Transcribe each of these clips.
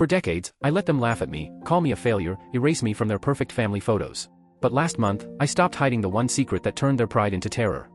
For decades, I let them laugh at me, call me a failure, erase me from their perfect family photos. But last month, I stopped hiding the one secret that turned their pride into terror.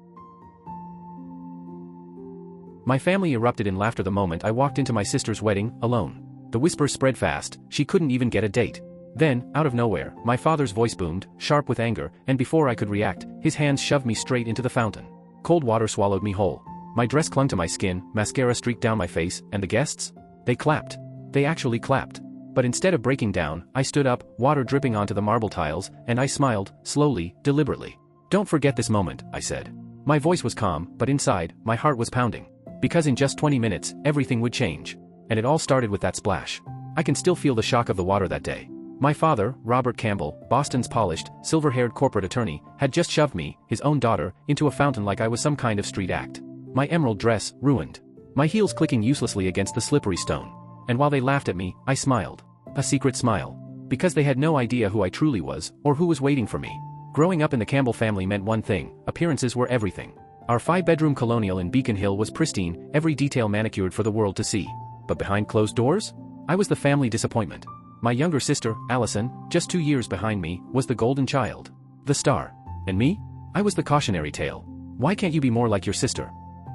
My family erupted in laughter the moment I walked into my sister's wedding, alone. The whispers spread fast, she couldn't even get a date. Then, out of nowhere, my father's voice boomed, sharp with anger, and before I could react, his hands shoved me straight into the fountain. Cold water swallowed me whole. My dress clung to my skin, mascara streaked down my face, and the guests? They clapped. They actually clapped. But instead of breaking down, I stood up, water dripping onto the marble tiles, and I smiled, slowly, deliberately. "Don't forget this moment," I said. My voice was calm, but inside, my heart was pounding. Because in just 20 minutes, everything would change. And it all started with that splash. I can still feel the shock of the water that day. My father, Robert Campbell, Boston's polished, silver-haired corporate attorney, had just shoved me, his own daughter, into a fountain like I was some kind of street act. My emerald dress, ruined. My heels clicking uselessly against the slippery stone. And while they laughed at me, I smiled. A secret smile. Because they had no idea who I truly was, or who was waiting for me. Growing up in the Campbell family meant one thing: appearances were everything. Our 5-bedroom colonial in Beacon Hill was pristine, every detail manicured for the world to see. But behind closed doors? I was the family disappointment. My younger sister, Allison, just 2 years behind me, was the golden child. The star. And me? I was the cautionary tale. Why can't you be more like your sister?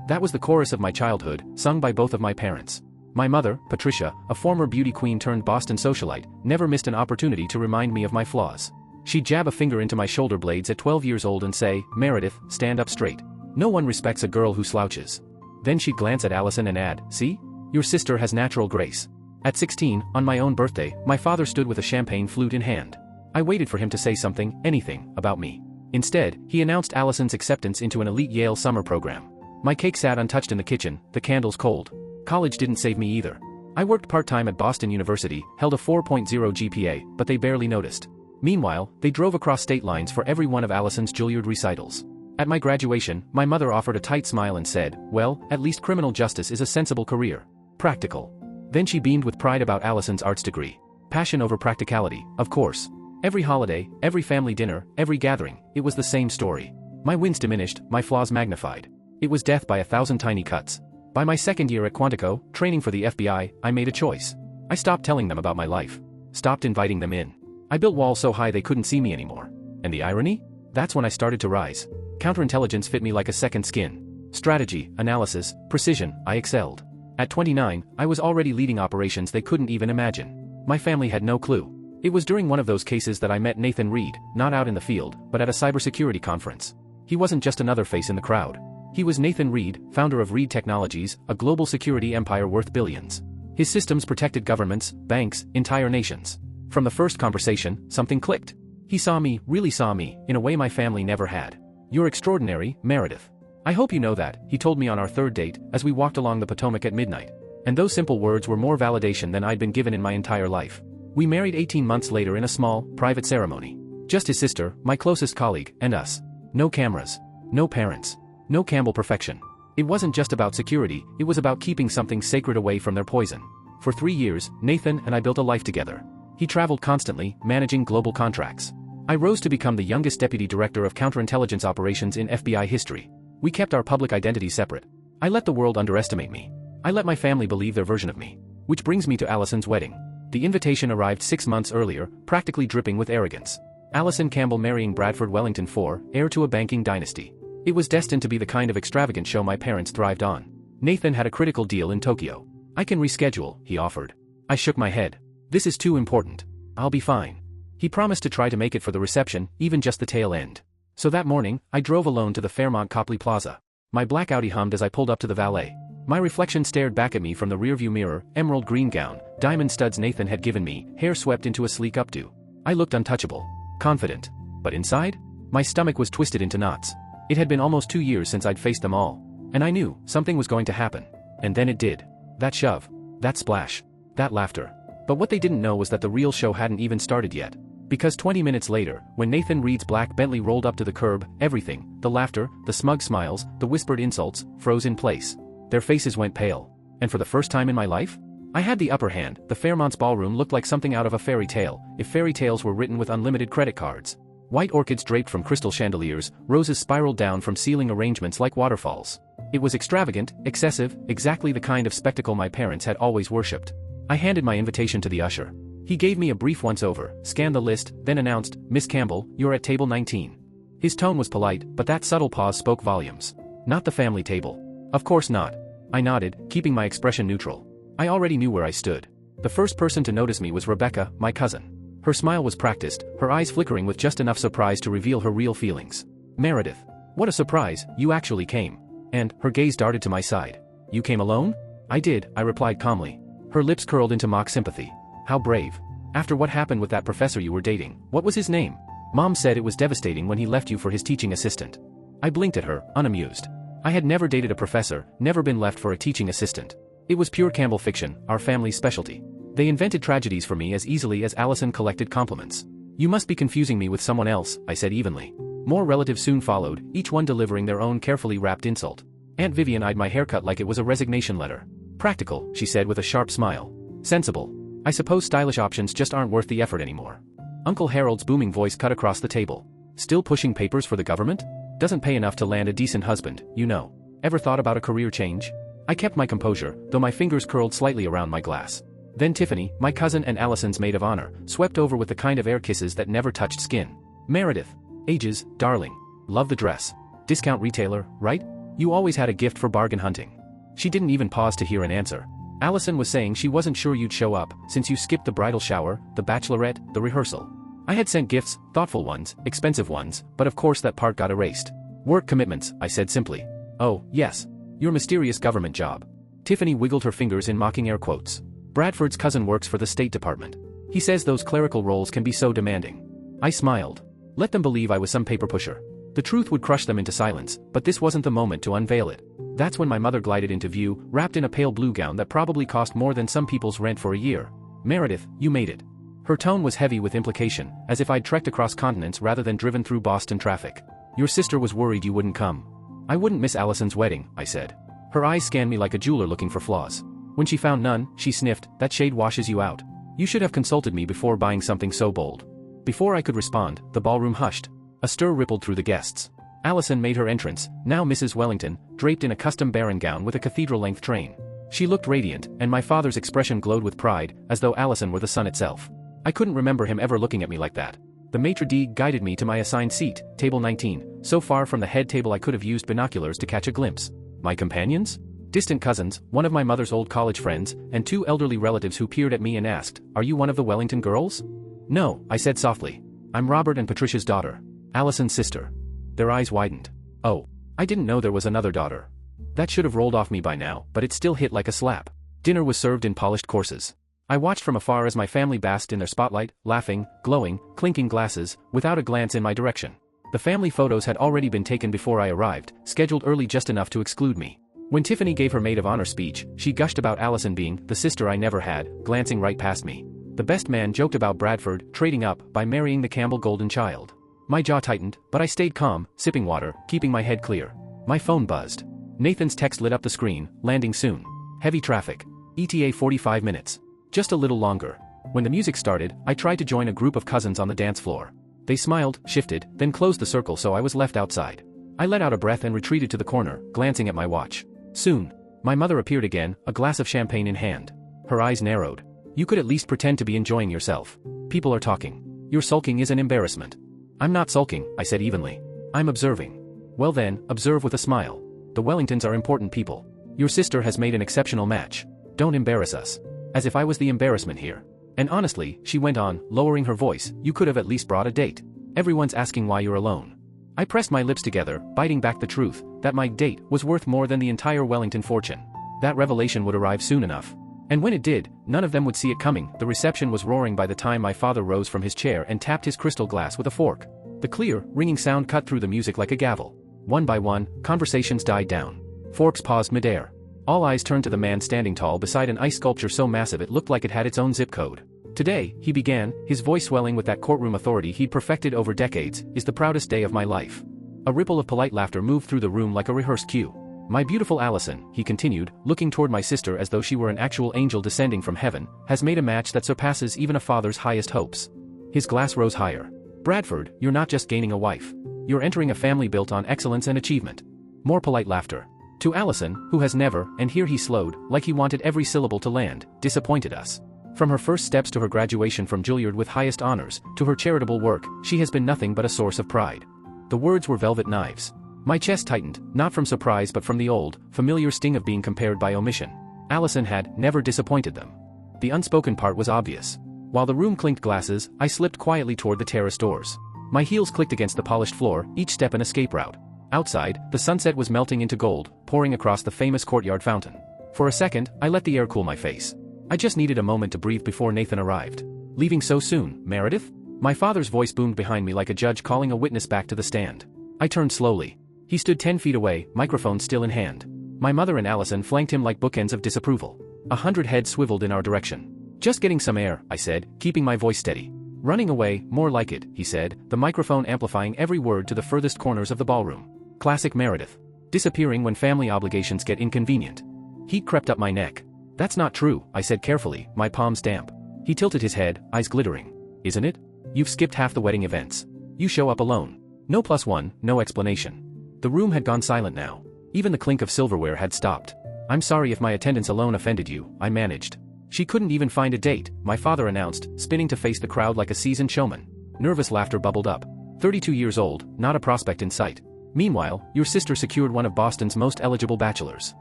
That was the chorus of my childhood, sung by both of my parents. My mother, Patricia, a former beauty queen turned Boston socialite, never missed an opportunity to remind me of my flaws. She'd jab a finger into my shoulder blades at 12 years old and say, "Meredith, stand up straight. No one respects a girl who slouches." Then she'd glance at Allison and add, "See? Your sister has natural grace." At 16, on my own birthday, my father stood with a champagne flute in hand. I waited for him to say something, anything, about me. Instead, he announced Allison's acceptance into an elite Yale summer program. My cake sat untouched in the kitchen, the candles cold. College didn't save me either. I worked part-time at Boston University, held a 4.0 GPA, but they barely noticed. Meanwhile, they drove across state lines for every one of Allison's Juilliard recitals. At my graduation, my mother offered a tight smile and said, "Well, at least criminal justice is a sensible career. Practical." Then she beamed with pride about Allison's arts degree. Passion over practicality, of course. Every holiday, every family dinner, every gathering, it was the same story. My wins diminished, my flaws magnified. It was death by 1,000 tiny cuts. By my second year at Quantico, training for the FBI, I made a choice. I stopped telling them about my life. Stopped inviting them in. I built walls so high they couldn't see me anymore. And the irony? That's when I started to rise. Counterintelligence fit me like a second skin. Strategy, analysis, precision, I excelled. At 29, I was already leading operations they couldn't even imagine. My family had no clue. It was during one of those cases that I met Nathan Reed, not out in the field, but at a cybersecurity conference. He wasn't just another face in the crowd. He was Nathan Reed, founder of Reed Technologies, a global security empire worth billions. His systems protected governments, banks, entire nations. From the first conversation, something clicked. He saw me, really saw me, in a way my family never had. "You're extraordinary, Meredith. I hope you know that," he told me on our third date, as we walked along the Potomac at midnight. And those simple words were more validation than I'd been given in my entire life. We married 18 months later in a small, private ceremony. Just his sister, my closest colleague, and us. No cameras. No parents. No Campbell perfection. It wasn't just about security, it was about keeping something sacred away from their poison. For 3 years, Nathan and I built a life together. He traveled constantly, managing global contracts. I rose to become the youngest deputy director of counterintelligence operations in FBI history. We kept our public identities separate. I let the world underestimate me. I let my family believe their version of me. Which brings me to Allison's wedding. The invitation arrived 6 months earlier, practically dripping with arrogance. Allison Campbell marrying Bradford Wellington IV, heir to a banking dynasty. It was destined to be the kind of extravagant show my parents thrived on. Nathan had a critical deal in Tokyo. "I can reschedule," he offered. I shook my head. "This is too important. I'll be fine." He promised to try to make it for the reception, even just the tail end. So that morning, I drove alone to the Fairmont Copley Plaza. My black Audi hummed as I pulled up to the valet. My reflection stared back at me from the rearview mirror, emerald green gown, diamond studs Nathan had given me, hair swept into a sleek updo. I looked untouchable. Confident. But inside? My stomach was twisted into knots. It had been almost 2 years since I'd faced them all. And I knew, something was going to happen. And then it did. That shove. That splash. That laughter. But what they didn't know was that the real show hadn't even started yet. Because 20 minutes later, when Nathan Reed's black Bentley rolled up to the curb, everything, the laughter, the smug smiles, the whispered insults, froze in place. Their faces went pale. And for the first time in my life? I had the upper hand. The Fairmont's ballroom looked like something out of a fairy tale, if fairy tales were written with unlimited credit cards. White orchids draped from crystal chandeliers, roses spiraled down from ceiling arrangements like waterfalls. It was extravagant, excessive, exactly the kind of spectacle my parents had always worshipped. I handed my invitation to the usher. He gave me a brief once-over, scanned the list, then announced, "Miss Campbell, you're at table 19. His tone was polite, but that subtle pause spoke volumes. "Not the family table." "Of course not." I nodded, keeping my expression neutral. I already knew where I stood. The first person to notice me was Rebecca, my cousin. Her smile was practiced, her eyes flickering with just enough surprise to reveal her real feelings. "Meredith. What a surprise, you actually came." And, her gaze darted to my side. "You came alone?" "I did," I replied calmly. Her lips curled into mock sympathy. "How brave. After what happened with that professor you were dating, what was his name?" "Mom said it was devastating when he left you for his teaching assistant." I blinked at her, unamused. I had never dated a professor, never been left for a teaching assistant. It was pure Campbell fiction, our family's specialty. They invented tragedies for me as easily as Allison collected compliments. "You must be confusing me with someone else," I said evenly. More relatives soon followed, each one delivering their own carefully wrapped insult. Aunt Vivian eyed my haircut like it was a resignation letter. "Practical," she said with a sharp smile. "Sensible. I suppose stylish options just aren't worth the effort anymore." Uncle Harold's booming voice cut across the table. "Still pushing papers for the government? Doesn't pay enough to land a decent husband, you know. Ever thought about a career change?" I kept my composure, though my fingers curled slightly around my glass. Then Tiffany, my cousin and Allison's maid of honor, swept over with the kind of air kisses that never touched skin. "Meredith. Ages, darling. Love the dress. Discount retailer, right? You always had a gift for bargain hunting." She didn't even pause to hear an answer. "Allison was saying she wasn't sure you'd show up, since you skipped the bridal shower, the bachelorette, the rehearsal." I had sent gifts, thoughtful ones, expensive ones, but of course that part got erased. "Work commitments," I said simply. "Oh, yes. Your mysterious government job." Tiffany wiggled her fingers in mocking air quotes. "Bradford's cousin works for the State Department. He says those clerical roles can be so demanding." I smiled. Let them believe I was some paper pusher. The truth would crush them into silence, but this wasn't the moment to unveil it. That's when my mother glided into view, wrapped in a pale blue gown that probably cost more than some people's rent for a year. "Meredith, you made it." Her tone was heavy with implication, as if I'd trekked across continents rather than driven through Boston traffic. "Your sister was worried you wouldn't come." "I wouldn't miss Allison's wedding," I said. Her eyes scanned me like a jeweler looking for flaws. When she found none, she sniffed, "That shade washes you out. You should have consulted me before buying something so bold." Before I could respond, the ballroom hushed. A stir rippled through the guests. Allison made her entrance, now Mrs. Wellington, draped in a custom baron gown with a cathedral-length train. She looked radiant, and my father's expression glowed with pride, as though Allison were the sun itself. I couldn't remember him ever looking at me like that. The maitre d' guided me to my assigned seat, table 19, so far from the head table I could have used binoculars to catch a glimpse. My companions? Distant cousins, one of my mother's old college friends, and two elderly relatives who peered at me and asked, "Are you one of the Wellington girls?" "No," I said softly. "I'm Robert and Patricia's daughter. Allison's sister." Their eyes widened. "Oh. I didn't know there was another daughter." That should have rolled off me by now, but it still hit like a slap. Dinner was served in polished courses. I watched from afar as my family basked in their spotlight, laughing, glowing, clinking glasses, without a glance in my direction. The family photos had already been taken before I arrived, scheduled early just enough to exclude me. When Tiffany gave her maid of honor speech, she gushed about Allison being the sister I never had, glancing right past me. The best man joked about Bradford trading up by marrying the Campbell golden child. My jaw tightened, but I stayed calm, sipping water, keeping my head clear. My phone buzzed. Nathan's text lit up the screen, "Landing soon. Heavy traffic. ETA 45 minutes. Just a little longer." When the music started, I tried to join a group of cousins on the dance floor. They smiled, shifted, then closed the circle so I was left outside. I let out a breath and retreated to the corner, glancing at my watch. Soon. My mother appeared again, a glass of champagne in hand. Her eyes narrowed. "You could at least pretend to be enjoying yourself. People are talking. Your sulking is an embarrassment." "I'm not sulking," I said evenly. "I'm observing." "Well then, observe with a smile. The Wellingtons are important people. Your sister has made an exceptional match. Don't embarrass us." As if I was the embarrassment here. "And honestly," she went on, lowering her voice, "you could have at least brought a date. Everyone's asking why you're alone." I pressed my lips together, biting back the truth, that my date was worth more than the entire Wellington fortune. That revelation would arrive soon enough. And when it did, none of them would see it coming. The reception was roaring by the time my father rose from his chair and tapped his crystal glass with a fork. The clear, ringing sound cut through the music like a gavel. One by one, conversations died down. Forks paused midair. All eyes turned to the man standing tall beside an ice sculpture so massive it looked like it had its own zip code. "Today," he began, his voice swelling with that courtroom authority he'd perfected over decades, "is the proudest day of my life." A ripple of polite laughter moved through the room like a rehearsed cue. "My beautiful Allison," he continued, looking toward my sister as though she were an actual angel descending from heaven, "has made a match that surpasses even a father's highest hopes." His glass rose higher. "Bradford, you're not just gaining a wife. You're entering a family built on excellence and achievement." More polite laughter. To Allison, who has never, and here he slowed, like he wanted every syllable to land, disappointed us. From her first steps to her graduation from Juilliard with highest honors, to her charitable work, she has been nothing but a source of pride. The words were velvet knives. My chest tightened, not from surprise but from the old, familiar sting of being compared by omission. Allison had never disappointed them. The unspoken part was obvious. While the room clinked glasses, I slipped quietly toward the terrace doors. My heels clicked against the polished floor, each step an escape route. Outside, the sunset was melting into gold, pouring across the famous courtyard fountain. For a second, I let the air cool my face. I just needed a moment to breathe before Nathan arrived. Leaving so soon, Meredith? My father's voice boomed behind me like a judge calling a witness back to the stand. I turned slowly. He stood 10 feet away, microphone still in hand. My mother and Allison flanked him like bookends of disapproval. 100 heads swiveled in our direction. Just getting some air, I said, keeping my voice steady. Running away, more like it, he said, the microphone amplifying every word to the furthest corners of the ballroom. Classic Meredith. Disappearing when family obligations get inconvenient. Heat crept up my neck. That's not true, I said carefully, my palms damp. He tilted his head, eyes glittering. Isn't it? You've skipped half the wedding events. You show up alone. No +1, no explanation. The room had gone silent now. Even the clink of silverware had stopped. I'm sorry if my attendance alone offended you, I managed. She couldn't even find a date, my father announced, spinning to face the crowd like a seasoned showman. Nervous laughter bubbled up. 32 years old, not a prospect in sight. Meanwhile, your sister secured one of Boston's most eligible bachelors.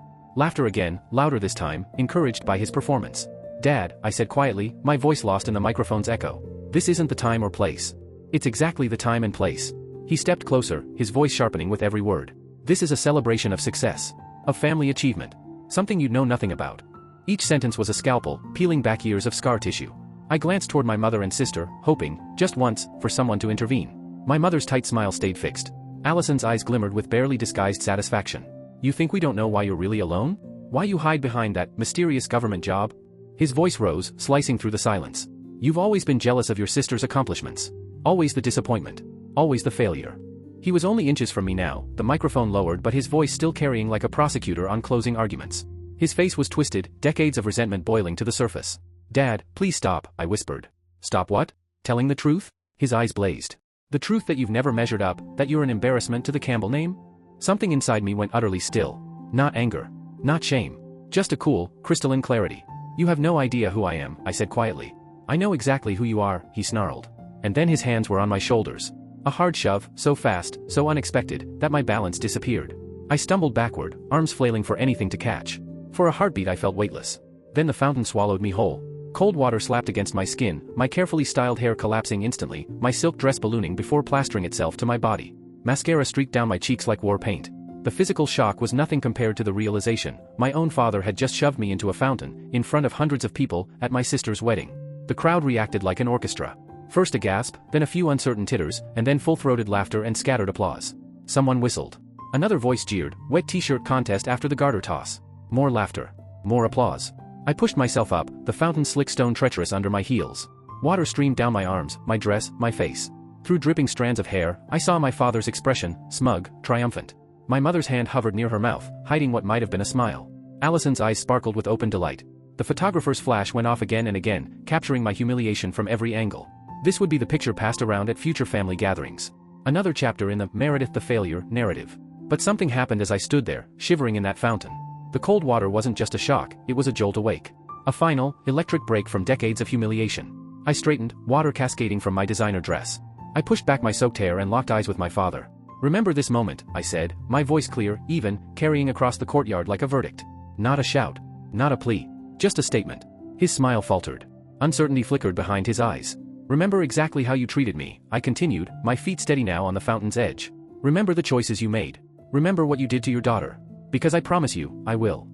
Laughter again, louder this time, encouraged by his performance. Dad, I said quietly, my voice lost in the microphone's echo. This isn't the time or place. It's exactly the time and place. He stepped closer, his voice sharpening with every word. This is a celebration of success. Of family achievement. Something you'd know nothing about. Each sentence was a scalpel, peeling back years of scar tissue. I glanced toward my mother and sister, hoping, just once, for someone to intervene. My mother's tight smile stayed fixed. Allison's eyes glimmered with barely disguised satisfaction. You think we don't know why you're really alone? Why you hide behind that mysterious government job? His voice rose, slicing through the silence. You've always been jealous of your sister's accomplishments. Always the disappointment. Always the failure. He was only inches from me now, the microphone lowered but his voice still carrying like a prosecutor on closing arguments. His face was twisted, decades of resentment boiling to the surface. Dad, please stop, I whispered. Stop what? Telling the truth? His eyes blazed. The truth that you've never measured up, that you're an embarrassment to the Campbell name? Something inside me went utterly still. Not anger. Not shame. Just a cool, crystalline clarity. You have no idea who I am, I said quietly. I know exactly who you are, he snarled. And then his hands were on my shoulders. A hard shove, so fast, so unexpected, that my balance disappeared. I stumbled backward, arms flailing for anything to catch. For a heartbeat I felt weightless. Then the fountain swallowed me whole. Cold water slapped against my skin, my carefully styled hair collapsing instantly, my silk dress ballooning before plastering itself to my body. Mascara streaked down my cheeks like war paint. The physical shock was nothing compared to the realization. My own father had just shoved me into a fountain, in front of hundreds of people, at my sister's wedding. The crowd reacted like an orchestra. First a gasp, then a few uncertain titters, and then full-throated laughter and scattered applause. Someone whistled. Another voice jeered, wet t-shirt contest after the garter toss. More laughter. More applause. I pushed myself up, the fountain slick stone treacherous under my heels. Water streamed down my arms, my dress, my face. Through dripping strands of hair, I saw my father's expression, smug, triumphant. My mother's hand hovered near her mouth, hiding what might have been a smile. Allison's eyes sparkled with open delight. The photographer's flash went off again and again, capturing my humiliation from every angle. This would be the picture passed around at future family gatherings. Another chapter in the Meredith the Failure narrative. But something happened as I stood there, shivering in that fountain. The cold water wasn't just a shock, it was a jolt awake. A final, electric break from decades of humiliation. I straightened, water cascading from my designer dress. I pushed back my soaked hair and locked eyes with my father. Remember this moment, I said, my voice clear, even, carrying across the courtyard like a verdict. Not a shout. Not a plea. Just a statement. His smile faltered. Uncertainty flickered behind his eyes. Remember exactly how you treated me, I continued, my feet steady now on the fountain's edge. Remember the choices you made. Remember what you did to your daughter. Because I promise you, I will.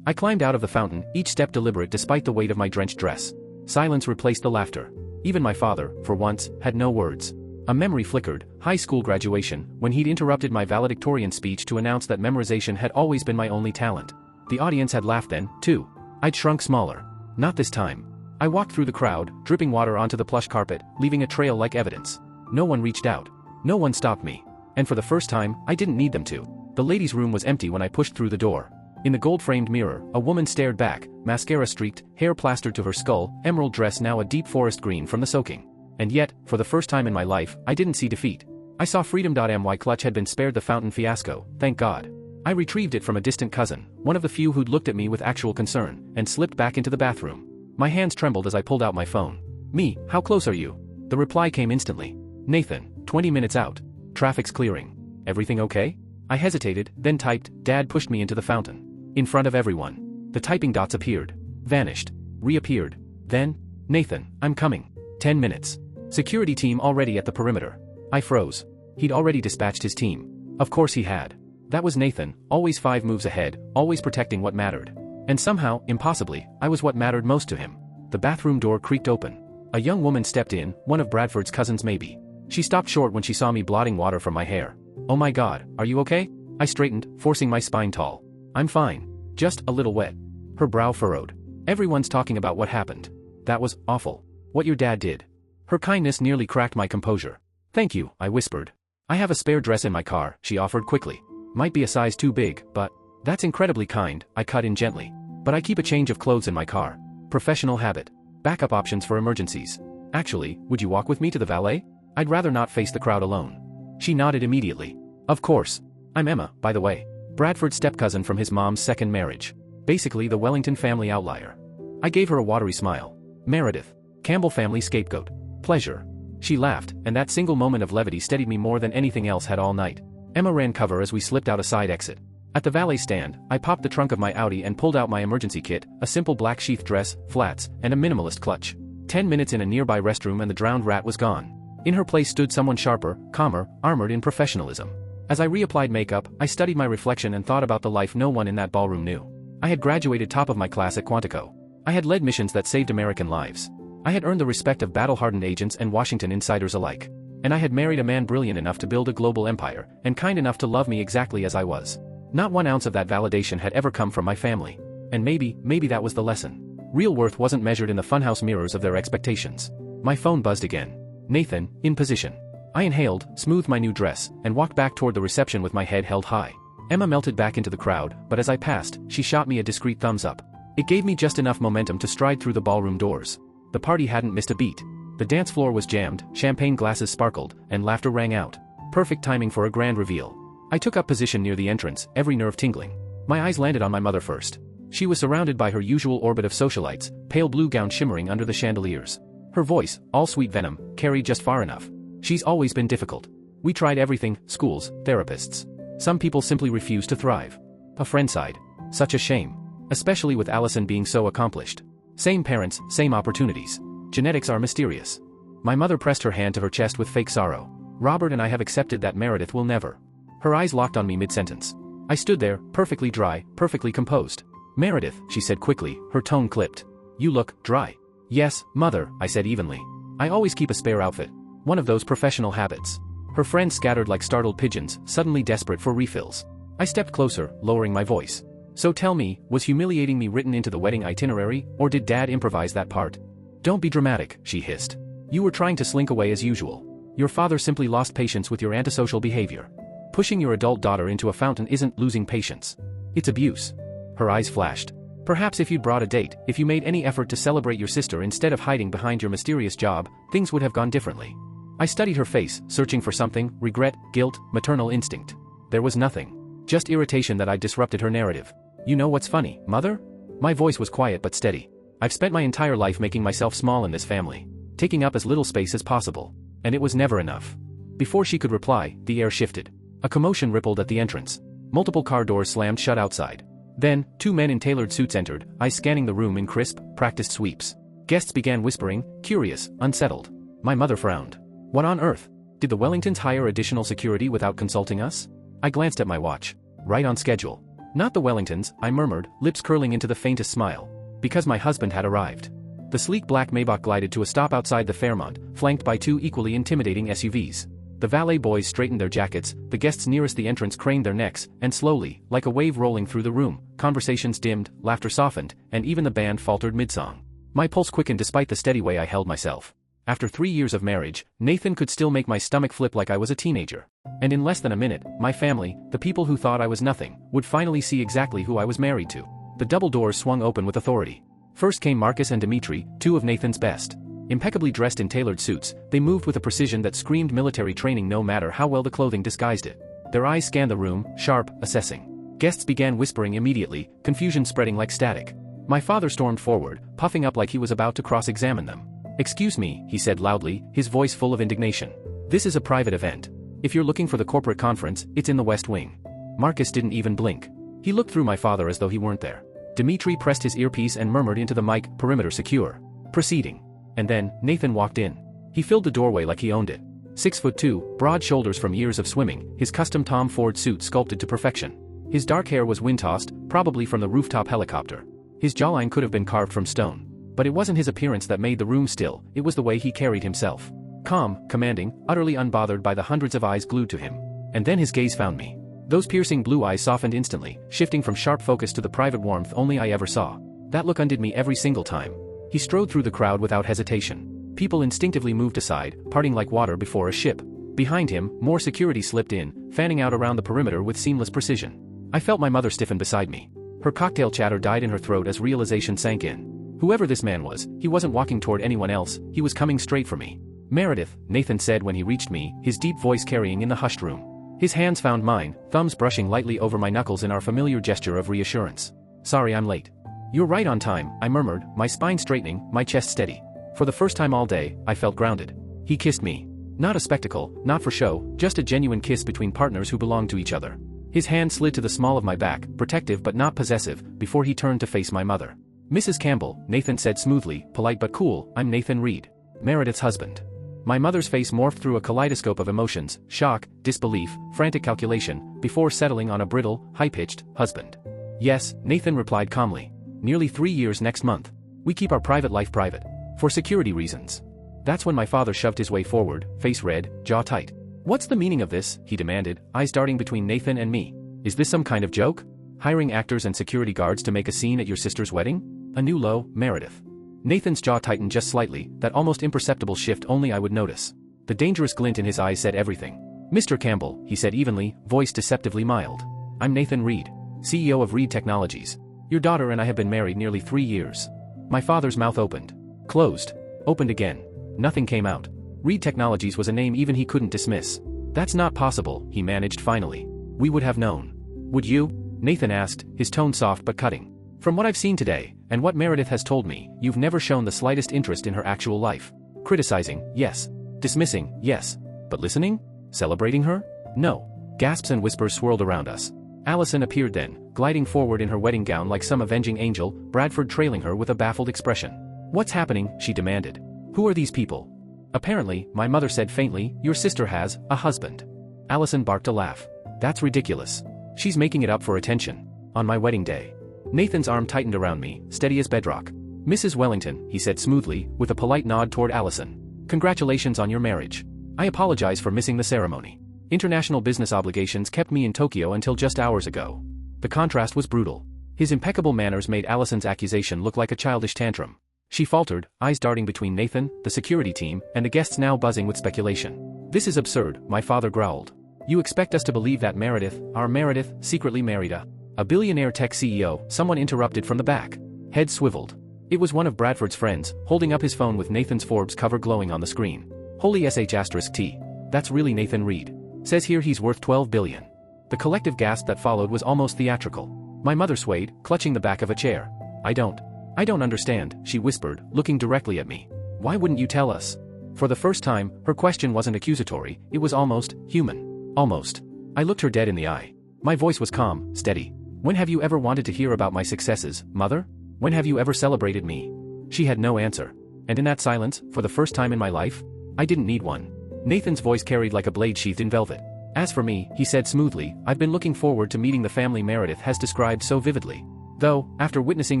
I climbed out of the fountain, each step deliberate despite the weight of my drenched dress. Silence replaced the laughter. Even my father, for once, had no words. A memory flickered, high school graduation, when he'd interrupted my valedictorian speech to announce that memorization had always been my only talent. The audience had laughed then, too. I'd shrunk smaller. Not this time. I walked through the crowd, dripping water onto the plush carpet, leaving a trail like evidence. No one reached out. No one stopped me. And for the first time, I didn't need them to. The ladies' room was empty when I pushed through the door. In the gold-framed mirror, a woman stared back, mascara streaked, hair plastered to her skull, emerald dress now a deep forest green from the soaking. And yet, for the first time in my life, I didn't see defeat. I saw freedom. My clutch had been spared the fountain fiasco, thank God. I retrieved it from a distant cousin, one of the few who'd looked at me with actual concern, and slipped back into the bathroom. My hands trembled as I pulled out my phone. "Me, how close are you?" The reply came instantly. "Nathan, 20 minutes out. Traffic's clearing. Everything okay?" I hesitated, then typed. Dad pushed me into the fountain. In front of everyone. The typing dots appeared. Vanished. Reappeared. Then, "Nathan, I'm coming. 10 minutes. Security team already at the perimeter." I froze. He'd already dispatched his team. Of course he had. That was Nathan, always 5 moves ahead, always protecting what mattered. And somehow, impossibly, I was what mattered most to him. The bathroom door creaked open. A young woman stepped in, one of Bradford's cousins maybe. She stopped short when she saw me blotting water from my hair. "Oh my God, are you okay?" I straightened, forcing my spine tall. "I'm fine. Just a little wet." Her brow furrowed. "Everyone's talking about what happened. That was awful. What your dad did." Her kindness nearly cracked my composure. "Thank you," I whispered. "I have a spare dress in my car," she offered quickly. "Might be a size too big, but..." "That's incredibly kind," I cut in gently. "But I keep a change of clothes in my car. Professional habit. Backup options for emergencies. Actually, would you walk with me to the valet? I'd rather not face the crowd alone." She nodded immediately. "Of course. I'm Emma, by the way. Bradford's step-cousin from his mom's second marriage. Basically the Wellington family outlier." I gave her a watery smile. "Meredith. Campbell family scapegoat. Pleasure." She laughed, and that single moment of levity steadied me more than anything else had all night. Emma ran cover as we slipped out a side exit. At the valet stand, I popped the trunk of my Audi and pulled out my emergency kit, a simple black sheath dress, flats, and a minimalist clutch. 10 minutes in a nearby restroom and the drowned rat was gone. In her place stood someone sharper, calmer, armored in professionalism. As I reapplied makeup, I studied my reflection and thought about the life no one in that ballroom knew. I had graduated top of my class at Quantico. I had led missions that saved American lives. I had earned the respect of battle-hardened agents and Washington insiders alike. And I had married a man brilliant enough to build a global empire, and kind enough to love me exactly as I was. Not 1 ounce of that validation had ever come from my family. And maybe that was the lesson. Real worth wasn't measured in the funhouse mirrors of their expectations. My phone buzzed again. "Nathan, in position." I inhaled, smoothed my new dress, and walked back toward the reception with my head held high. Emma melted back into the crowd, but as I passed, she shot me a discreet thumbs up. It gave me just enough momentum to stride through the ballroom doors. The party hadn't missed a beat. The dance floor was jammed, champagne glasses sparkled, and laughter rang out. Perfect timing for a grand reveal. I took up position near the entrance, every nerve tingling. My eyes landed on my mother first. She was surrounded by her usual orbit of socialites, pale blue gown shimmering under the chandeliers. Her voice, all sweet venom, carried just far enough. "She's always been difficult. We tried everything, schools, therapists. Some people simply refused to thrive." A friend sighed. "Such a shame. Especially with Allison being so accomplished. Same parents, same opportunities. Genetics are mysterious." My mother pressed her hand to her chest with fake sorrow. "Robert and I have accepted that Meredith will never." Her eyes locked on me mid-sentence. I stood there, perfectly dry, perfectly composed. "Meredith," she said quickly, her tone clipped. "You look dry." "Yes, mother," I said evenly. "I always keep a spare outfit. One of those professional habits." Her friends scattered like startled pigeons, suddenly desperate for refills. I stepped closer, lowering my voice. "So tell me, was humiliating me written into the wedding itinerary, or did Dad improvise that part?" "Don't be dramatic," she hissed. "You were trying to slink away as usual. Your father simply lost patience with your antisocial behavior. Pushing your adult daughter into a fountain isn't losing patience. It's abuse." Her eyes flashed. "Perhaps if you'd brought a date, if you made any effort to celebrate your sister instead of hiding behind your mysterious job, things would have gone differently." I studied her face, searching for something, regret, guilt, maternal instinct. There was nothing. Just irritation that I'd disrupted her narrative. "You know what's funny, mother?" My voice was quiet but steady. "I've spent my entire life making myself small in this family. Taking up as little space as possible. And it was never enough." Before she could reply, the air shifted. A commotion rippled at the entrance. Multiple car doors slammed shut outside. Then, 2 men in tailored suits entered, eyes scanning the room in crisp, practiced sweeps. Guests began whispering, curious, unsettled. My mother frowned. "What on earth? Did the Wellingtons hire additional security without consulting us?" I glanced at my watch. Right on schedule. "Not the Wellingtons," I murmured, lips curling into the faintest smile. "Because my husband had arrived." The sleek black Maybach glided to a stop outside the Fairmont, flanked by 2 equally intimidating SUVs. The valet boys straightened their jackets, the guests nearest the entrance craned their necks, and slowly, like a wave rolling through the room, conversations dimmed, laughter softened, and even the band faltered mid-song. My pulse quickened despite the steady way I held myself. After 3 years of marriage, Nathan could still make my stomach flip like I was a teenager. And in less than a minute, my family, the people who thought I was nothing, would finally see exactly who I was married to. The double doors swung open with authority. First came Marcus and Dimitri, 2 of Nathan's best. Impeccably dressed in tailored suits, they moved with a precision that screamed military training no matter how well the clothing disguised it. Their eyes scanned the room, sharp, assessing. Guests began whispering immediately, confusion spreading like static. My father stormed forward, puffing up like he was about to cross-examine them. "Excuse me," he said loudly, his voice full of indignation. "This is a private event. If you're looking for the corporate conference, it's in the West Wing." Marcus didn't even blink. He looked through my father as though he weren't there. Dimitri pressed his earpiece and murmured into the mic, "Perimeter secure." Proceeding. And then, Nathan walked in. He filled the doorway like he owned it. 6'2", broad shoulders from years of swimming, his custom Tom Ford suit sculpted to perfection. His dark hair was wind-tossed, probably from the rooftop helicopter. His jawline could have been carved from stone. But it wasn't his appearance that made the room still, it was the way he carried himself. Calm, commanding, utterly unbothered by the hundreds of eyes glued to him. And then his gaze found me. Those piercing blue eyes softened instantly, shifting from sharp focus to the private warmth only I ever saw. That look undid me every single time. He strode through the crowd without hesitation. People instinctively moved aside, parting like water before a ship. Behind him, more security slipped in, fanning out around the perimeter with seamless precision. I felt my mother stiffen beside me. Her cocktail chatter died in her throat as realization sank in. Whoever this man was, he wasn't walking toward anyone else, he was coming straight for me. "Meredith," Nathan said when he reached me, his deep voice carrying in the hushed room. His hands found mine, thumbs brushing lightly over my knuckles in our familiar gesture of reassurance. "Sorry I'm late." "You're right on time," I murmured, my spine straightening, my chest steady. For the first time all day, I felt grounded. He kissed me. Not a spectacle, not for show, just a genuine kiss between partners who belonged to each other. His hand slid to the small of my back, protective but not possessive, before he turned to face my mother. "Mrs. Campbell," Nathan said smoothly, polite but cool, "I'm Nathan Reed. Meredith's husband." My mother's face morphed through a kaleidoscope of emotions, shock, disbelief, frantic calculation, before settling on a brittle, high-pitched, "husband." "Yes," Nathan replied calmly. "Nearly 3 years next month. We keep our private life private. For security reasons." That's when my father shoved his way forward, face red, jaw tight. "What's the meaning of this?" he demanded, eyes darting between Nathan and me. "Is this some kind of joke? Hiring actors and security guards to make a scene at your sister's wedding?" A new low, Meredith. Nathan's jaw tightened just slightly, that almost imperceptible shift only I would notice. The dangerous glint in his eyes said everything. "Mr. Campbell," he said evenly, voice deceptively mild. "I'm Nathan Reed, CEO of Reed Technologies. Your daughter and I have been married nearly 3 years." My father's mouth opened. Closed. Opened again. Nothing came out. Reed Technologies was a name even he couldn't dismiss. "That's not possible," he managed finally. "We would have known." "Would you?" Nathan asked, his tone soft but cutting. "From what I've seen today, and what Meredith has told me, you've never shown the slightest interest in her actual life. Criticizing, yes. Dismissing, yes. But listening? Celebrating her? No." Gasps and whispers swirled around us. Allison appeared then, gliding forward in her wedding gown like some avenging angel, Bradford trailing her with a baffled expression. "What's happening?" she demanded. "Who are these people?" "Apparently," my mother said faintly, "your sister has a husband." Allison barked a laugh. "That's ridiculous. She's making it up for attention. On my wedding day." Nathan's arm tightened around me, steady as bedrock. "Mrs. Wellington," he said smoothly, with a polite nod toward Allison. "Congratulations on your marriage. I apologize for missing the ceremony. International business obligations kept me in Tokyo until just hours ago." The contrast was brutal. His impeccable manners made Allison's accusation look like a childish tantrum. She faltered, eyes darting between Nathan, the security team, and the guests now buzzing with speculation. "This is absurd," my father growled. "You expect us to believe that Meredith, our Meredith, secretly married a billionaire tech CEO," someone interrupted from the back. Head swiveled. It was one of Bradford's friends, holding up his phone with Nathan's Forbes cover glowing on the screen. "Holy sh*T. That's really Nathan Reed. Says here he's worth 12 billion. The collective gasp that followed was almost theatrical. My mother swayed, clutching the back of a chair. I don't understand," she whispered, looking directly at me. "Why wouldn't you tell us?" For the first time, her question wasn't accusatory, it was almost human. Almost. I looked her dead in the eye. My voice was calm, steady. "When have you ever wanted to hear about my successes, Mother? When have you ever celebrated me?" She had no answer. And in that silence, for the first time in my life, I didn't need one. Nathan's voice carried like a blade sheathed in velvet. "As for me," he said smoothly, "I've been looking forward to meeting the family Meredith has described so vividly. Though, after witnessing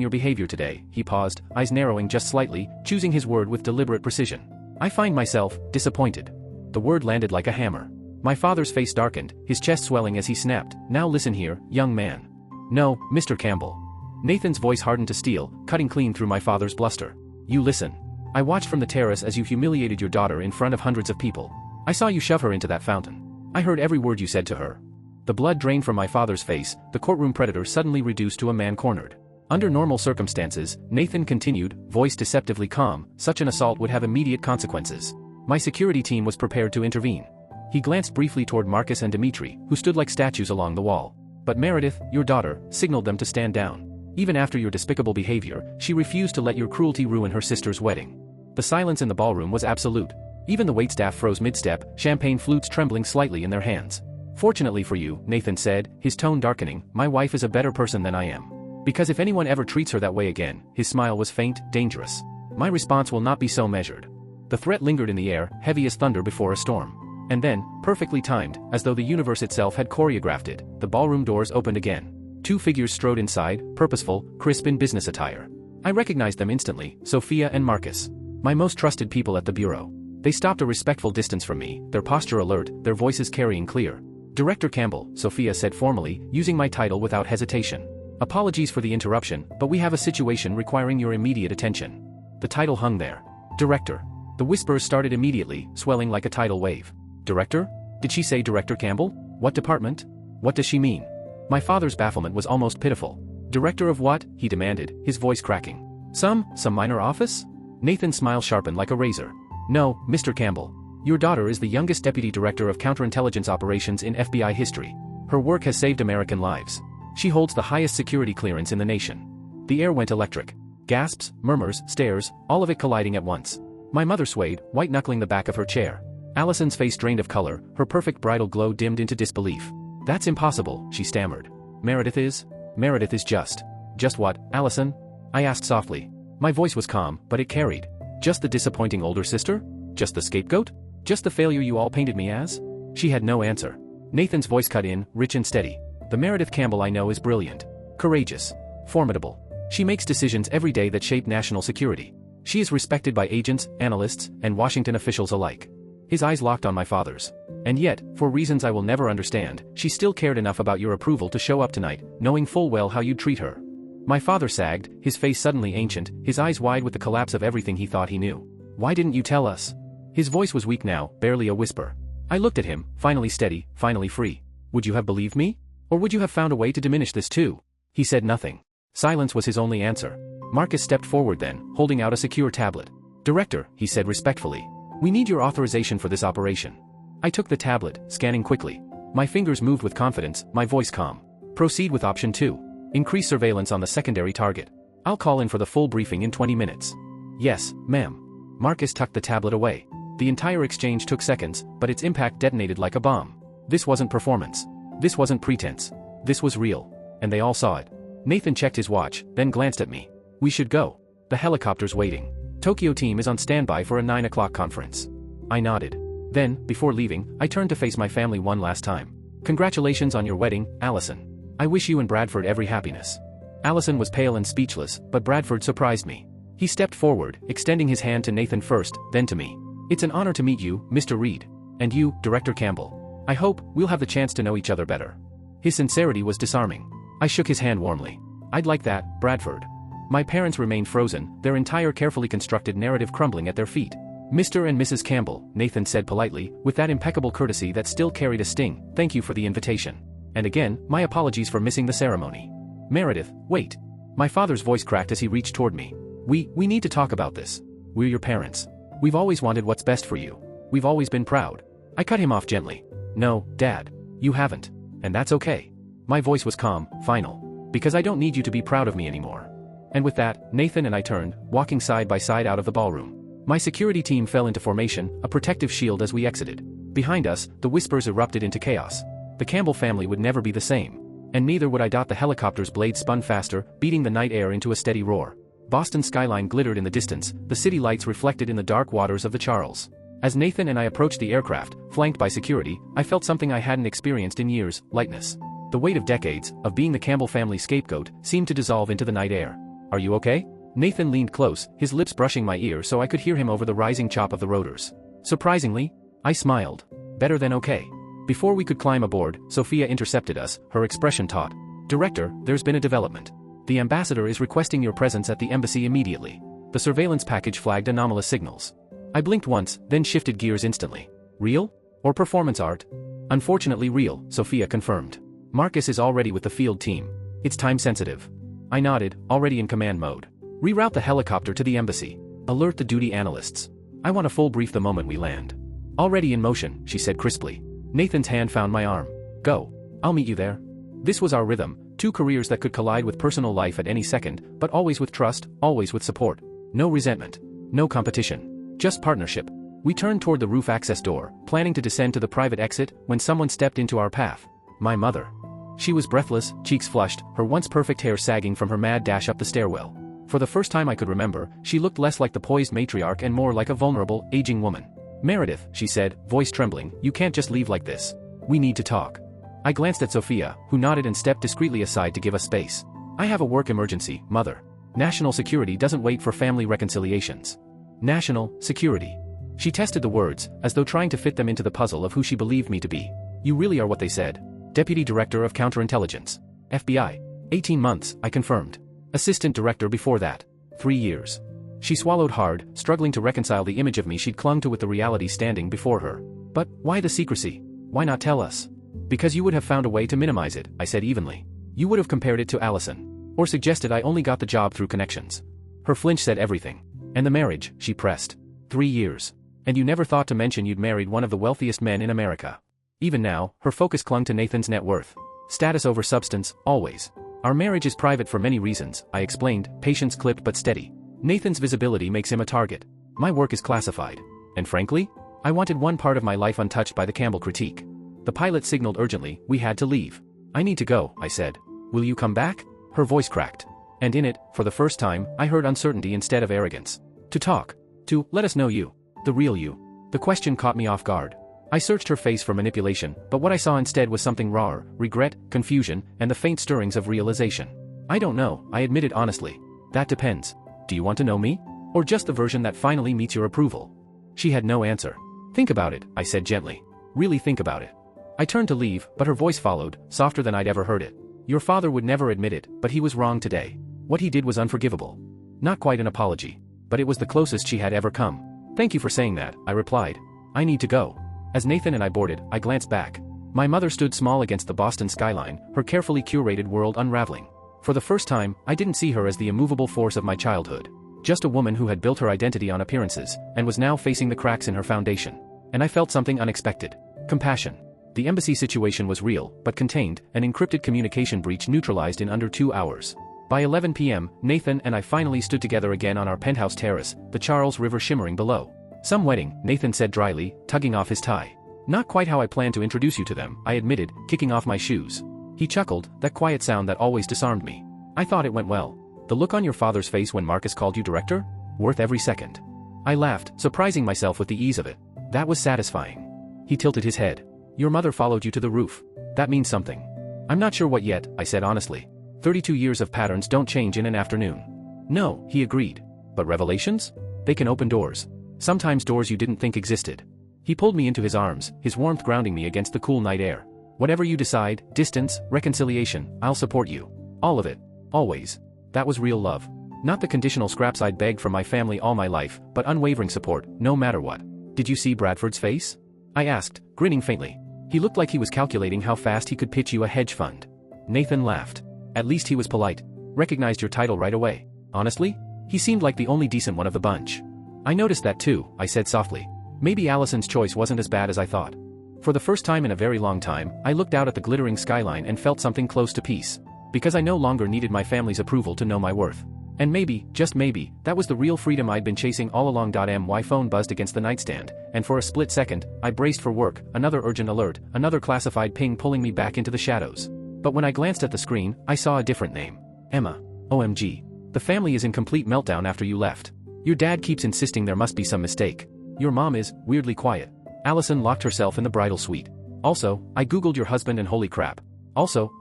your behavior today," he paused, eyes narrowing just slightly, choosing his word with deliberate precision. "I find myself disappointed." The word landed like a hammer. My father's face darkened, his chest swelling as he snapped, "Now listen here, young man." "No, Mr. Campbell." Nathan's voice hardened to steel, cutting clean through my father's bluster. "You listen. I watched from the terrace as you humiliated your daughter in front of hundreds of people. I saw you shove her into that fountain. I heard every word you said to her." The blood drained from my father's face, the courtroom predator suddenly reduced to a man cornered. Under normal circumstances, Nathan continued, voice deceptively calm, such an assault would have immediate consequences. My security team was prepared to intervene. He glanced briefly toward Marcus and Dimitri, who stood like statues along the wall. But Meredith, your daughter, signaled them to stand down. Even after your despicable behavior, she refused to let your cruelty ruin her sister's wedding. The silence in the ballroom was absolute. Even the waitstaff froze mid-step, champagne flutes trembling slightly in their hands. Fortunately for you, Nathan said, his tone darkening, my wife is a better person than I am. Because if anyone ever treats her that way again, his smile was faint, dangerous. My response will not be so measured. The threat lingered in the air, heavy as thunder before a storm. And then, perfectly timed, as though the universe itself had choreographed it, the ballroom doors opened again. Two figures strode inside, purposeful, crisp in business attire. I recognized them instantly, Sophia and Marcus. My most trusted people at the bureau. They stopped a respectful distance from me, their posture alert, their voices carrying clear. Director Campbell, Sophia said formally, using my title without hesitation. Apologies for the interruption, but we have a situation requiring your immediate attention. The title hung there. Director. The whispers started immediately, swelling like a tidal wave. Director? Did she say Director Campbell? What department? What does she mean? My father's bafflement was almost pitiful. Director of what? He demanded, his voice cracking. Some minor office? Nathan's smile sharpened like a razor. No, Mr. Campbell. Your daughter is the youngest deputy director of counterintelligence operations in FBI history. Her work has saved American lives. She holds the highest security clearance in the nation. The air went electric. Gasps, murmurs, stares, all of it colliding at once. My mother swayed, white-knuckling the back of her chair. Allison's face drained of color, her perfect bridal glow dimmed into disbelief. That's impossible, she stammered. Meredith is just. Just what, Allison? I asked softly. My voice was calm, but it carried. Just the disappointing older sister? Just the scapegoat? Just the failure you all painted me as? She had no answer. Nathan's voice cut in, rich and steady. The Meredith Campbell I know is brilliant. Courageous. Formidable. She makes decisions every day that shape national security. She is respected by agents, analysts, and Washington officials alike. His eyes locked on my father's. And yet, for reasons I will never understand, she still cared enough about your approval to show up tonight, knowing full well how you'd treat her. My father sagged, his face suddenly ancient, his eyes wide with the collapse of everything he thought he knew. Why didn't you tell us? His voice was weak now, barely a whisper. I looked at him, finally steady, finally free. Would you have believed me? Or would you have found a way to diminish this too? He said nothing. Silence was his only answer. Marcus stepped forward then, holding out a secure tablet. Director, he said respectfully. We need your authorization for this operation. I took the tablet, scanning quickly. My fingers moved with confidence, my voice calm. Proceed with option 2. Increase surveillance on the secondary target. I'll call in for the full briefing in 20 minutes. Yes, ma'am. Marcus tucked the tablet away. The entire exchange took seconds, but its impact detonated like a bomb. This wasn't performance. This wasn't pretense. This was real. And they all saw it. Nathan checked his watch, then glanced at me. We should go. The helicopter's waiting. Tokyo team is on standby for a 9 o'clock conference. I nodded. Then, before leaving, I turned to face my family one last time. Congratulations on your wedding, Allison. I wish you and Bradford every happiness. Allison was pale and speechless, but Bradford surprised me. He stepped forward, extending his hand to Nathan first, then to me. It's an honor to meet you, Mr. Reed. And you, Director Campbell. I hope we'll have the chance to know each other better. His sincerity was disarming. I shook his hand warmly. I'd like that, Bradford. My parents remained frozen, their entire carefully constructed narrative crumbling at their feet. Mr. and Mrs. Campbell, Nathan said politely, with that impeccable courtesy that still carried a sting, thank you for the invitation. And again, my apologies for missing the ceremony. Meredith, wait. My father's voice cracked as he reached toward me. We need to talk about this. We're your parents. We've always wanted what's best for you. We've always been proud. I cut him off gently. No, Dad. You haven't. And that's okay. My voice was calm, final. Because I don't need you to be proud of me anymore. And with that, Nathan and I turned, walking side by side out of the ballroom. My security team fell into formation, a protective shield as we exited. Behind us, the whispers erupted into chaos. The Campbell family would never be the same. And neither would I. The helicopter's blade spun faster, beating the night air into a steady roar. Boston's skyline glittered in the distance, the city lights reflected in the dark waters of the Charles. As Nathan and I approached the aircraft, flanked by security, I felt something I hadn't experienced in years, lightness. The weight of decades, of being the Campbell family scapegoat, seemed to dissolve into the night air. Are you okay? Nathan leaned close, his lips brushing my ear so I could hear him over the rising chop of the rotors. Surprisingly, I smiled. Better than okay. Before we could climb aboard, Sophia intercepted us, her expression taut. Director, there's been a development. The ambassador is requesting your presence at the embassy immediately. The surveillance package flagged anomalous signals. I blinked once, then shifted gears instantly. Real? Or performance art? Unfortunately real, Sophia confirmed. Marcus is already with the field team. It's time sensitive. I nodded, already in command mode. Reroute the helicopter to the embassy. Alert the duty analysts. I want a full brief the moment we land. Already in motion, she said crisply. Nathan's hand found my arm. Go. I'll meet you there. This was our rhythm, two careers that could collide with personal life at any second, but always with trust, always with support. No resentment. No competition. Just partnership. We turned toward the roof access door, planning to descend to the private exit, when someone stepped into our path. My mother. She was breathless, cheeks flushed, her once perfect hair sagging from her mad dash up the stairwell. For the first time I could remember, she looked less like the poised matriarch and more like a vulnerable, aging woman. "Meredith," she said, voice trembling, "you can't just leave like this. We need to talk." I glanced at Sophia, who nodded and stepped discreetly aside to give us space. "I have a work emergency, Mother. National security doesn't wait for family reconciliations." National security. She tested the words, as though trying to fit them into the puzzle of who she believed me to be. "You really are what they said. Deputy Director of Counterintelligence. FBI. 18 months, I confirmed. Assistant Director before that. 3 years. She swallowed hard, struggling to reconcile the image of me she'd clung to with the reality standing before her. "But, why the secrecy? Why not tell us?" "Because you would have found a way to minimize it," I said evenly. "You would have compared it to Allison. Or suggested I only got the job through connections." Her flinch said everything. "And the marriage," she pressed. 3 years. "And you never thought to mention you'd married one of the wealthiest men in America." Even now, her focus clung to Nathan's net worth. Status over substance, always. "Our marriage is private for many reasons," I explained, patience clipped but steady. "Nathan's visibility makes him a target. My work is classified. And frankly, I wanted one part of my life untouched by the Campbell critique." The pilot signaled urgently, we had to leave. "I need to go," I said. "Will you come back?" Her voice cracked. And in it, for the first time, I heard uncertainty instead of arrogance. "To talk. To let us know you. The real you." The question caught me off guard. I searched her face for manipulation, but what I saw instead was something rawer, regret, confusion, and the faint stirrings of realization. "I don't know," I admitted honestly. "That depends. Do you want to know me? Or just the version that finally meets your approval?" She had no answer. "Think about it," I said gently. "Really think about it." I turned to leave, but her voice followed, softer than I'd ever heard it. "Your father would never admit it, but he was wrong today. What he did was unforgivable." Not quite an apology. But it was the closest she had ever come. "Thank you for saying that," I replied. "I need to go." As Nathan and I boarded, I glanced back. My mother stood small against the Boston skyline, her carefully curated world unraveling. For the first time, I didn't see her as the immovable force of my childhood. Just a woman who had built her identity on appearances, and was now facing the cracks in her foundation. And I felt something unexpected. Compassion. The embassy situation was real, but contained, an encrypted communication breach neutralized in under 2 hours. By 11 p.m., Nathan and I finally stood together again on our penthouse terrace, the Charles River shimmering below. "Some wedding," Nathan said dryly, tugging off his tie. "Not quite how I planned to introduce you to them," I admitted, kicking off my shoes. He chuckled, that quiet sound that always disarmed me. "I thought it went well. The look on your father's face when Marcus called you director? Worth every second." I laughed, surprising myself with the ease of it. "That was satisfying." He tilted his head. "Your mother followed you to the roof. That means something." "I'm not sure what yet," I said honestly. 32 years of patterns don't change in an afternoon." "No," he agreed. "But revelations? They can open doors. Sometimes doors you didn't think existed." He pulled me into his arms, his warmth grounding me against the cool night air. "Whatever you decide, distance, reconciliation, I'll support you. All of it. Always." That was real love. Not the conditional scraps I'd begged from my family all my life, but unwavering support, no matter what. "Did you see Bradford's face?" I asked, grinning faintly. "He looked like he was calculating how fast he could pitch you a hedge fund." Nathan laughed. "At least he was polite. Recognized your title right away. Honestly, he seemed like the only decent one of the bunch." "I noticed that too," I said softly. "Maybe Allison's choice wasn't as bad as I thought." For the first time in a very long time, I looked out at the glittering skyline and felt something close to peace. Because I no longer needed my family's approval to know my worth. And maybe, just maybe, that was the real freedom I'd been chasing all along. My phone buzzed against the nightstand, and for a split second, I braced for work, another urgent alert, another classified ping pulling me back into the shadows. But when I glanced at the screen, I saw a different name. Emma. OMG. The family is in complete meltdown after you left. Your dad keeps insisting there must be some mistake. Your mom is, weirdly quiet. Allison locked herself in the bridal suite. Also, I googled your husband and holy crap. Also,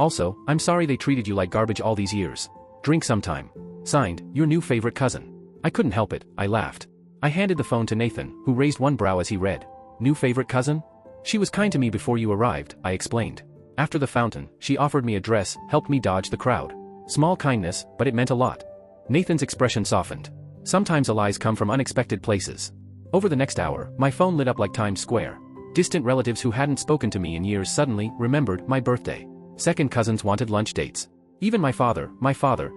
I'm sorry they treated you like garbage all these years. Drink sometime. Signed, your new favorite cousin. I couldn't help it, I laughed. I handed the phone to Nathan, who raised one brow as he read. New favorite cousin? She was kind to me before you arrived, I explained. After the fountain, she offered me a dress, helped me dodge the crowd. Small kindness, but it meant a lot. Nathan's expression softened. Sometimes allies come from unexpected places. Over the next hour, my phone lit up like Times Square. Distant relatives who hadn't spoken to me in years suddenly remembered my birthday. Second cousins wanted lunch dates. Even my father,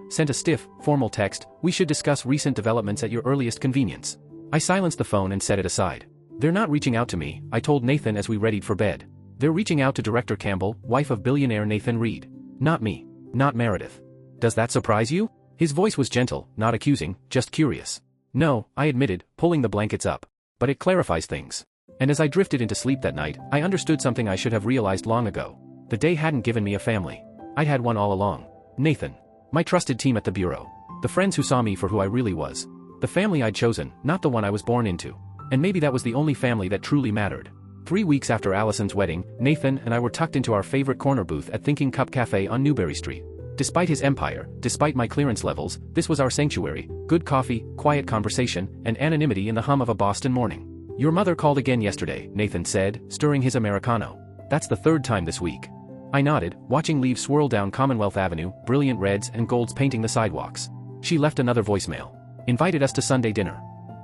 sent a stiff, formal text, "We should discuss recent developments at your earliest convenience." I silenced the phone and set it aside. "They're not reaching out to me," I told Nathan as we readied for bed. "They're reaching out to Director Campbell, wife of billionaire Nathan Reed." Not me. Not Meredith. Does that surprise you? His voice was gentle, not accusing, just curious. No, I admitted, pulling the blankets up. But it clarifies things. And as I drifted into sleep that night, I understood something I should have realized long ago. The day hadn't given me a family. I'd had one all along. Nathan. My trusted team at the bureau. The friends who saw me for who I really was. The family I'd chosen, not the one I was born into. And maybe that was the only family that truly mattered. 3 weeks after Allison's wedding, Nathan and I were tucked into our favorite corner booth at Thinking Cup Cafe on Newberry Street. Despite his empire, despite my clearance levels, this was our sanctuary: good coffee, quiet conversation, and anonymity in the hum of a Boston morning. Your mother called again yesterday, Nathan said, stirring his Americano. That's the 3rd time this week. I nodded, watching leaves swirl down Commonwealth Avenue, brilliant reds and golds painting the sidewalks. She left another voicemail. Invited us to Sunday dinner.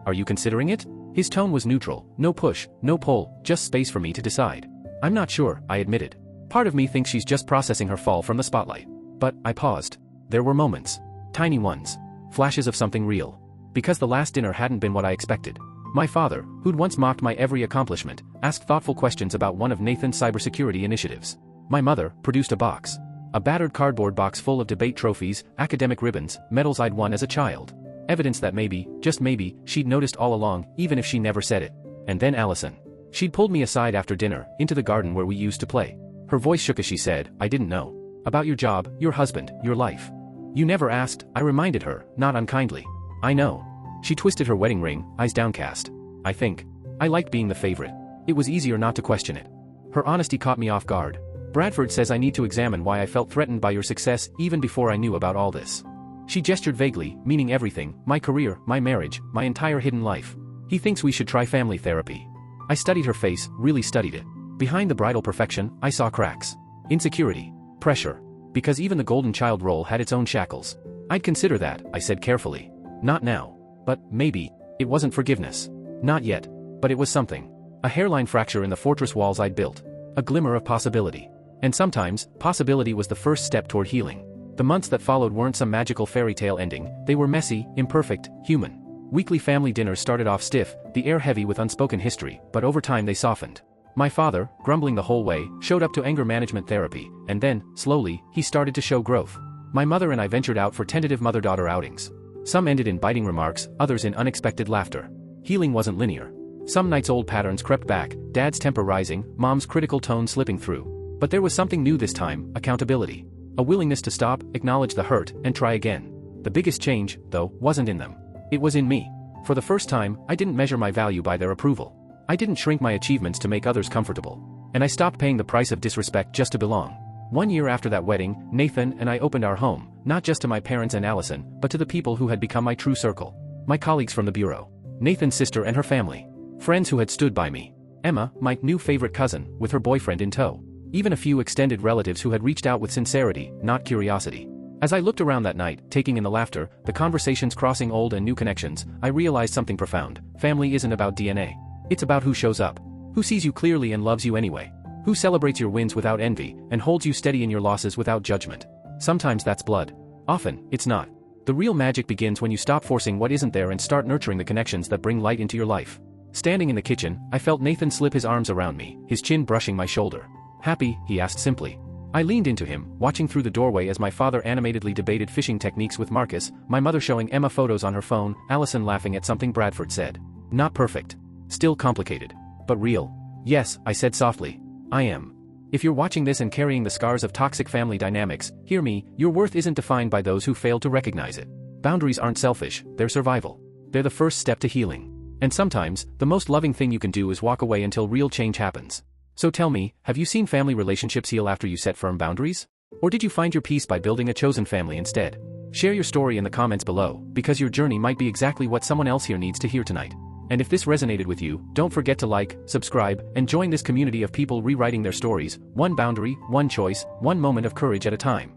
Are you considering it? His tone was neutral, no push, no pull, just space for me to decide. I'm not sure, I admitted. Part of me thinks she's just processing her fall from the spotlight. But, I paused. There were moments. Tiny ones. Flashes of something real. Because the last dinner hadn't been what I expected. My father, who'd once mocked my every accomplishment, asked thoughtful questions about one of Nathan's cybersecurity initiatives. My mother produced a box. A battered cardboard box full of debate trophies, academic ribbons, medals I'd won as a child. Evidence that maybe, just maybe, she'd noticed all along, even if she never said it. And then Allison. She'd pulled me aside after dinner, into the garden where we used to play. Her voice shook as she said, I didn't know. About your job, your husband, your life. You never asked, I reminded her, not unkindly. I know. She twisted her wedding ring, eyes downcast. I think. I liked being the favorite. It was easier not to question it. Her honesty caught me off guard. Bradford says I need to examine why I felt threatened by your success even before I knew about all this. She gestured vaguely, meaning everything: my career, my marriage, my entire hidden life. He thinks we should try family therapy. I studied her face, really studied it. Behind the bridal perfection, I saw cracks. Insecurity. Pressure. Because even the golden child role had its own shackles. I'd consider that, I said carefully. Not now. But, maybe. It wasn't forgiveness. Not yet. But it was something. A hairline fracture in the fortress walls I'd built. A glimmer of possibility. And sometimes, possibility was the first step toward healing. The months that followed weren't some magical fairy tale ending, they were messy, imperfect, human. Weekly family dinners started off stiff, the air heavy with unspoken history, but over time they softened. My father, grumbling the whole way, showed up to anger management therapy, and then, slowly, he started to show growth. My mother and I ventured out for tentative mother-daughter outings. Some ended in biting remarks, others in unexpected laughter. Healing wasn't linear. Some nights old patterns crept back, dad's temper rising, mom's critical tone slipping through. But there was something new this time: accountability. A willingness to stop, acknowledge the hurt, and try again. The biggest change, though, wasn't in them. It was in me. For the first time, I didn't measure my value by their approval. I didn't shrink my achievements to make others comfortable. And I stopped paying the price of disrespect just to belong. 1 year after that wedding, Nathan and I opened our home, not just to my parents and Allison, but to the people who had become my true circle. My colleagues from the bureau. Nathan's sister and her family. Friends who had stood by me. Emma, my new favorite cousin, with her boyfriend in tow. Even a few extended relatives who had reached out with sincerity, not curiosity. As I looked around that night, taking in the laughter, the conversations crossing old and new connections, I realized something profound. Family isn't about DNA. It's about who shows up. Who sees you clearly and loves you anyway. Who celebrates your wins without envy, and holds you steady in your losses without judgment. Sometimes that's blood. Often, it's not. The real magic begins when you stop forcing what isn't there and start nurturing the connections that bring light into your life. Standing in the kitchen, I felt Nathan slip his arms around me, his chin brushing my shoulder. Happy? He asked simply. I leaned into him, watching through the doorway as my father animatedly debated fishing techniques with Marcus, my mother showing Emma photos on her phone, Allison laughing at something Bradford said. Not perfect. Still complicated. But real. Yes, I said softly. I am. If you're watching this and carrying the scars of toxic family dynamics, hear me: your worth isn't defined by those who fail to recognize it. Boundaries aren't selfish, they're survival. They're the first step to healing. And sometimes, the most loving thing you can do is walk away until real change happens. So tell me, have you seen family relationships heal after you set firm boundaries? Or did you find your peace by building a chosen family instead? Share your story in the comments below, because your journey might be exactly what someone else here needs to hear tonight. And if this resonated with you, don't forget to like, subscribe, and join this community of people rewriting their stories, one boundary, one choice, one moment of courage at a time.